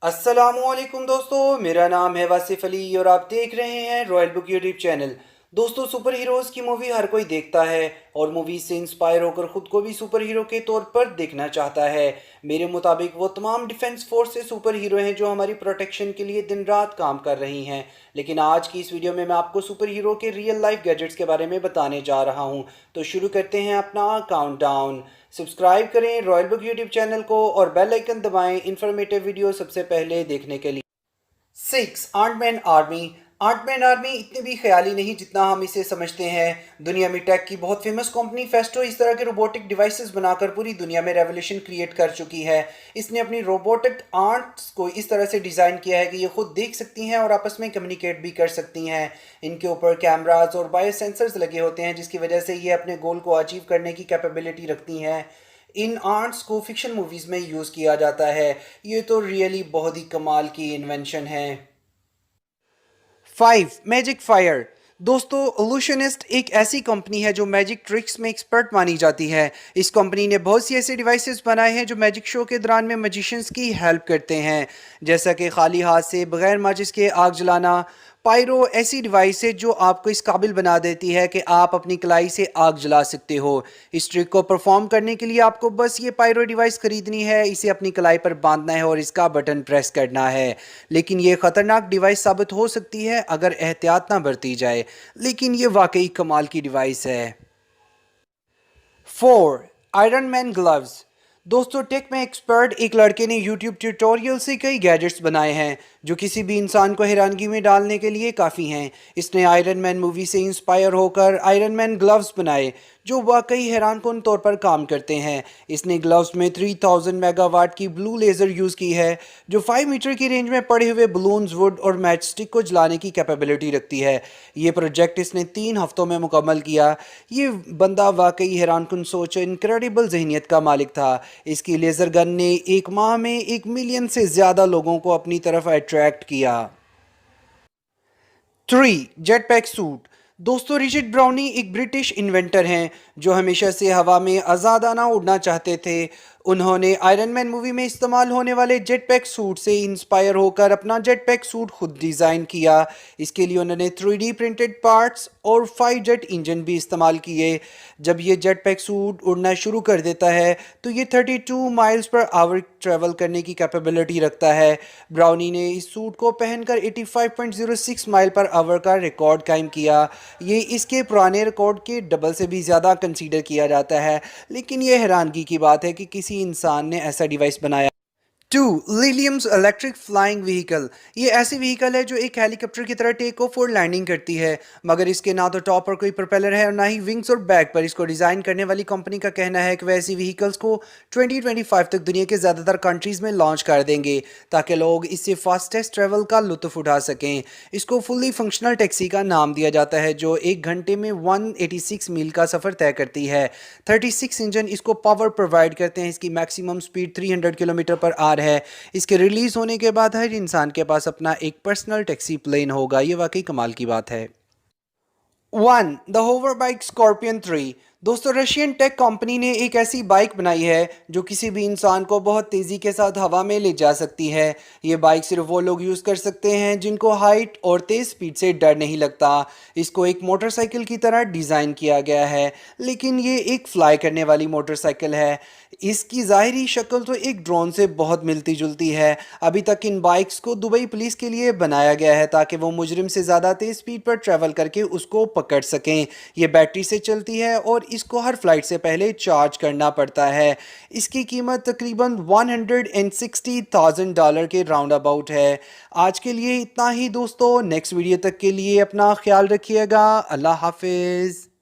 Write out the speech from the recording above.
अस्सलामुअलैकुम दोस्तों, मेरा नाम है वासिफ अली और आप देख रहे हैं रॉयल बुक यूट्यूब चैनल। दोस्तों, सुपर हीरोज़ की मूवी हर कोई देखता है और मूवी से इंस्पायर होकर ख़ुद को भी सुपर हीरो के तौर पर देखना चाहता है। मेरे मुताबिक वो तमाम डिफेंस फोर्स से सुपर हीरो हैं जो हमारी प्रोटेक्शन के लिए दिन रात काम कर रही हैं। लेकिन आज की इस वीडियो में मैं आपको सुपर हीरो के रियल लाइफ गैजेट्स के बारे में बताने जा रहा हूँ। तो शुरू करते हैं अपना काउंटडाउन। सब्सक्राइब करें रॉयल बुक यूट्यूब चैनल को और बेल आइकन दबाएं इन्फॉर्मेटिव वीडियो सबसे पहले देखने के लिए। 6 आर्टमैन आर्मी। आर्टमैन आर्मी इतनी भी ख्याली नहीं जितना हम इसे समझते हैं। दुनिया में टेक की बहुत फेमस कंपनी फेस्टो इस तरह के रोबोटिक डिवाइसेस बनाकर पूरी दुनिया में रेवोल्यूशन क्रिएट कर चुकी है। इसने अपनी रोबोटिक आर्ट्स को इस तरह से डिज़ाइन किया है कि ये खुद देख सकती हैं और आपस में कम्युनिकेट भी कर सकती हैं। इनके ऊपर कैमराज और बायो सेंसर्स लगे होते हैं जिसकी वजह से ये अपने गोल को अचीव करने की कैपेबिलिटी रखती हैं। इन आर्ट्स को फिक्शन मूवीज़ में यूज़ किया जाता है। ये तो रियली बहुत ही कमाल की इन्वेंशन है। 5 मैजिक फायर। दोस्तों, इल्यूशनिस्ट एक ऐसी कंपनी है जो मैजिक ट्रिक्स में एक्सपर्ट मानी जाती है। इस कंपनी ने बहुत सी ऐसे डिवाइसेस बनाए हैं जो मैजिक शो के दौरान में मैजिशियंस की हेल्प करते हैं, जैसा कि खाली हाथ से बगैर माचिस के आग जलाना। पायरो ऐसी डिवाइस है जो आपको इस काबिल बना देती है कि आप अपनी कलाई से आग जला सकते हो। इस ट्रिक को परफॉर्म करने के लिए आपको बस ये पायरो डिवाइस खरीदनी है, इसे अपनी कलाई पर बांधना है और इसका बटन प्रेस करना है। लेकिन ये ख़तरनाक डिवाइस साबित हो सकती है अगर एहतियात ना बरती जाए, लेकिन ये वाकई कमाल की डिवाइस है। 4 आयरन मैन ग्लव्स। दोस्तों, टेक में एक्सपर्ट एक लड़के ने यूट्यूब ट्यूटोरियल से कई गैजेट्स बनाए हैं जो किसी भी इंसान को हैरानगी में डालने के लिए काफ़ी हैं। इसने आयरन मैन मूवी से इंस्पायर होकर आयरन मैन ग्लव्स बनाए जो वाकई हैरानकुन तौर पर काम करते हैं। इसने ग्लव्स में 3000 मेगावाट की ब्लू लेज़र यूज़ की है जो 5 मीटर की रेंज में पड़े हुए बलून्स, वुड और मैच स्टिक को जलाने की कैपेबिलिटी रखती है। ये प्रोजेक्ट इसने 3 हफ्तों में मुकम्मल किया। ये बंदा वाकई हैरानकुन सोच, इनक्रेडिबल जहनीत का मालिक था। इसकी लेज़र गन ने एक माह में 1 मिलियन से ज़्यादा लोगों को अपनी तरफ अट्रैक्ट किया। 3 जेट पैक सूट। दोस्तों, रिचर्ड ब्राउनी एक ब्रिटिश इन्वेंटर हैं जो हमेशा से हवा में आज़ादाना उड़ना चाहते थे। उन्होंने आयरन मैन मूवी में इस्तेमाल होने वाले जेट पैक सूट से इंस्पायर होकर अपना जेट पैक सूट खुद डिज़ाइन किया। इसके लिए उन्होंने 3D प्रिंटेड पार्ट्स और 5 जेट इंजन भी इस्तेमाल किए। जब ये जेट पैक सूट उड़ना शुरू कर देता है तो ये 32 माइल्स पर आवर ट्रैवल करने की कैपेबिलिटी रखता है। ब्राउनी ने इस सूट को पहनकर 85.06 माइल पर आवर का रिकॉर्ड कायम किया। ये इसके पुराने रिकॉर्ड के डबल से भी ज़्यादा कंसीडर किया जाता है। लेकिन ये हैरानगी की बात है कि किसी इंसान ने ऐसा डिवाइस बनाया। 2 लिलियम्स इलेक्ट्रिक फ्लाइंग व्हीकल। ये ऐसी व्हीकल है जो एक हेलीकॉप्टर की तरह टेक ऑफ और लैंडिंग करती है, मगर इसके ना तो टॉप पर कोई प्रोपेलर है और ना ही विंग्स और बैक पर। इसको डिज़ाइन करने वाली कंपनी का कहना है कि वह ऐसी व्हीकल्स को 2025 तक दुनिया के ज़्यादातर कंट्रीज़ में लॉन्च कर देंगे ताकि लोग इससे फास्टेस्ट ट्रैवल का लुत्फ़ उठा सकें। इसको फुल्ली फंक्शनल टैक्सी का नाम दिया जाता है जो 1 घंटे में 186 मील का सफ़र तय करती है। 36 इंजन इसको पावर प्रोवाइड करते हैं। इसकी maximum speed 300 kilometre per hour है। इसके रिलीज होने के बाद हर इंसान के पास अपना एक पर्सनल टैक्सी प्लेन होगा। ये वाकई कमाल की बात है। 1 द होवर बाइक स्कॉर्पियन 3। दोस्तों, रशियन टेक कंपनी ने एक ऐसी बाइक बनाई है जो किसी भी इंसान को बहुत तेज़ी के साथ हवा में ले जा सकती है। ये बाइक सिर्फ वो लोग यूज़ कर सकते हैं जिनको हाइट और तेज़ स्पीड से डर नहीं लगता। इसको एक मोटरसाइकिल की तरह डिज़ाइन किया गया है, लेकिन ये एक फ्लाई करने वाली मोटरसाइकिल है। इसकी ज़ाहिरी शक्ल तो एक ड्रोन से बहुत मिलती जुलती है। अभी तक इन बाइक्स को दुबई पुलिस के लिए बनाया गया है ताकि वो मुजरिम से ज़्यादा तेज़ स्पीड पर ट्रैवल करके उसको पकड़ सकें। ये बैटरी से चलती है और इसको हर फ्लाइट से पहले चार्ज करना पड़ता है। इसकी कीमत तकरीबन $160,000 के राउंड अबाउट है। आज के लिए इतना ही दोस्तों। नेक्स्ट वीडियो तक के लिए अपना ख्याल रखिएगा। अल्लाह हाफिज़।